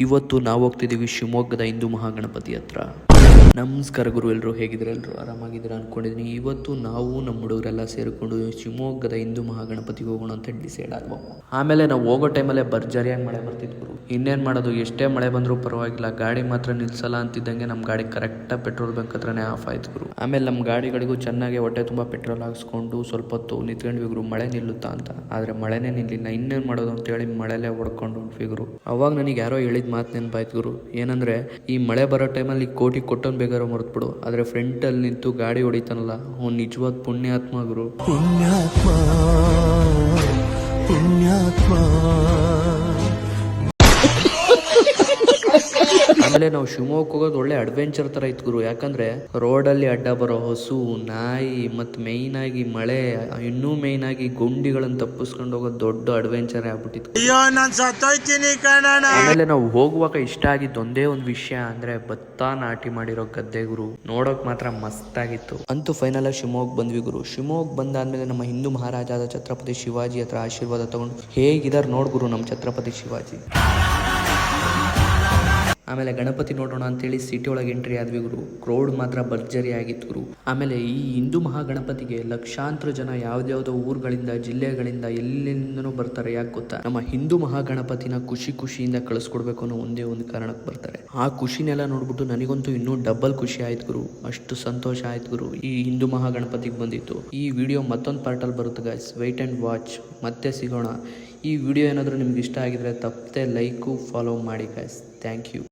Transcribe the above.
ಇವತ್ತು ನಾವು ಹೋಗ್ತಿದ್ದೀವಿ ಶಿವಮೊಗ್ಗದ ಹಿಂದೂ ಮಹಾಗಣಪತಿ ಹತ್ರ. ನಮಸ್ಕಾರ ಗುರು, ಎಲ್ಲರೂ ಹೇಗಿದ್ರೆ ಎಲ್ಲರೂ ಆರಾಮಾಗಿದ್ದೀರಾ ಅನ್ಕೊಂಡಿದ್ದೀನಿ. ಇವತ್ತು ನಾವು ನಮ್ಮ ಹುಡುಗರೆಲ್ಲ ಸೇರಿಕೊಂಡು ಶಿವಮೊಗ್ಗದ ಹಿಂದೂ ಮಹಾಗಣಪತಿಗೆ ಹೋಗೋಣ ಅಂತ ಡಿಸೈಡ್ ಆದ್ವು. ಆಮೇಲೆ ನಾವು ಹೋಗೋ ಟೈಮಲ್ಲೇ ಭರ್ಜರಿಯಾಗಿ ಮಳೆ ಬರ್ತಿತ್ತು ಗುರು. ಇನ್ನೇನು ಮಾಡೋದು, ಎಷ್ಟೇ ಮಳೆ ಬಂದರೂ ಪರವಾಗಿಲ್ಲ, ಗಾಡಿ ಮಾತ್ರ ನಿಲ್ಸಲ್ಲ ಅಂತಿದ್ದಂಗೆ ನಮ್ಮ ಗಾಡಿ ಕರೆಕ್ಟಾಗಿ ಪೆಟ್ರೋಲ್ ಬಂಕ್ ಹತ್ರನೇ ಆಫ್ ಆಯ್ತು ಗುರು. ಆಮೇಲೆ ನಮ್ಮ ಗಾಡಿಗಳಿಗೂ ಚೆನ್ನಾಗಿ ಹೊಟ್ಟೆ ತುಂಬ ಪೆಟ್ರೋಲ್ ಹಾಕ್ಸ್ಕೊಂಡು ಸ್ವಲ್ಪ ಹೊತ್ತು ನಿಂತ್ಕೊಂಡ್ವಿ ಗುರು, ಮಳೆ ನಿಲ್ಲುತ್ತಾ ಅಂತ. ಆದರೆ ಮಳೆನೇ ನಿಲ್ಲಿಲ್ಲ. ಇನ್ನೇನು ಮಾಡೋದು ಅಂತೇಳಿ ಮಳೆಲೇ ಹೊಡ್ಕೊಂಡು ಹೊಂಟ್ವಿ ಗುರು. ಅವಾಗ ನನಗೆ ಯಾರೋ ಹೇಳಿದ ಮಾತು ನೆನಪಾಯ್ತು ಗುರು. ಏನಂದ್ರೆ, ಈ ಮಳೆ ಬರೋ ಟೈಮಲ್ಲಿ ಕೋಟಿ ಕೊಟ್ಟನ್ ಬೇಕಾದ್ರೂ ಮರೆತ್ಬಿಡು, ಆದರೆ ಫ್ರಂಟಲ್ಲಿ ನಿಂತು ಗಾಡಿ ಹೊಡಿತಾನಲ್ಲ, ಅವ್ನು ನಿಜವಾದ ಪುಣ್ಯಾತ್ಮ ಗುರು. ಪುಣ್ಯಾತ್ಮ ಪುಣ್ಯಾತ್ಮ. ಆಮೇಲೆ ನಾವು ಶಿವಮೊಗ್ಗ ಹೋಗೋದು ಒಳ್ಳೆ ಅಡ್ವೆಂಚರ್ ತರ ಇತ್ತು ಗುರು. ಯಾಕಂದ್ರೆ ರೋಡಲ್ಲಿ ಅಡ್ಡ ಬರೋ ಹಸು, ನಾಯಿ, ಮತ್ತು ಮೇಯ್ನ್ ಆಗಿ ಮಳೆ, ಇನ್ನೂ ಮೇಯ್ನ್ ಆಗಿ ಗುಂಡಿಗಳನ್ನು ತಪ್ಪಿಸ್ಕೊಂಡು ಹೋಗೋದು ದೊಡ್ಡ ಅಡ್ವೆಂಚರ್ ಆಗ್ಬಿಟ್ಟಿತ್ತು. ಆಮೇಲೆ ನಾವು ಹೋಗುವಾಗ ಇಷ್ಟ ಆಗಿದ್ದು ಒಂದೇ ಒಂದು ವಿಷಯ ಅಂದ್ರೆ ಭತ್ತ ನಾಟಿ ಮಾಡಿರೋ ಗದ್ದೆ ಗುರು. ನೋಡೋಕ್ ಮಾತ್ರ ಮಸ್ತ್ ಆಗಿತ್ತು. ಅಂತೂ ಫೈನಲ್ ಆಗಿ ಶಿವಮೊಗ್ಗ ಬಂದ್ವಿ ಗುರು. ಶಿವಮೊಗ್ಗ ಬಂದಾದ್ಮೇಲೆ ನಮ್ಮ ಹಿಂದೂ ಮಹಾರಾಜಾದ ಛತ್ರಪತಿ ಶಿವಾಜಿ ಹತ್ರ ಆಶೀರ್ವಾದ ತಗೊಂಡು ಹೇಗಿದಾರೆ ನೋಡ್ ಗುರು ನಮ್ಮ ಛತ್ರಪತಿ ಶಿವಾಜಿ. ಆಮೇಲೆ ಗಣಪತಿ ನೋಡೋಣ ಅಂತೇಳಿ ಸಿಟಿ ಒಳಗೆ ಎಂಟ್ರಿ ಆದ್ವಿ ಗುರು. ಕ್ರೌಡ್ ಮಾತ್ರ ಭರ್ಜರಿ ಆಗಿತ್ತು ಗುರು. ಆಮೇಲೆ ಈ ಹಿಂದೂ ಮಹಾಗಣಪತಿಗೆ ಲಕ್ಷಾಂತರ ಜನ ಯಾವ್ದಾವ್ದೋ ಊರುಗಳಿಂದ, ಜಿಲ್ಲೆಗಳಿಂದ, ಎಲ್ಲಿಂದನೂ ಬರ್ತಾರೆ. ಯಾಕೆ ಗೊತ್ತಾ? ನಮ್ಮ ಹಿಂದೂ ಮಹಾಗಣಪತಿನ ಖುಷಿಯಿಂದ ಕಳಿಸ್ಕೊಡ್ಬೇಕು ಅನ್ನೋ ಒಂದೇ ಒಂದು ಕಾರಣಕ್ಕೆ ಬರ್ತಾರೆ. ಆ ಖುಷಿನೆಲ್ಲ ನೋಡ್ಬಿಟ್ಟು ನನಗಂತೂ ಇನ್ನೂ ಡಬಲ್ ಖುಷಿ ಆಯ್ತು ಗುರು. ಅಷ್ಟು ಸಂತೋಷ ಆಯ್ತು ಗುರು ಈ ಹಿಂದೂ ಮಹಾಗಣಪತಿಗೆ ಬಂದಿತ್ತು. ಈ ವಿಡಿಯೋ ಮತ್ತೊಂದು ಪಾರ್ಟಲ್ಲಿ ಬರುತ್ತೆ ಗೈಸ್, ವೆಯ್ಟ್ ಆ್ಯಂಡ್ ವಾಚ್. ಮತ್ತೆ ಸಿಗೋಣ. ಈ ವಿಡಿಯೋ ಏನಾದರೂ ನಿಮ್ಗೆ ಇಷ್ಟ ಆಗಿದ್ರೆ ತಪ್ಪದೆ ಲೈಕು ಫಾಲೋ ಮಾಡಿ ಗೈಸ್. Thank you.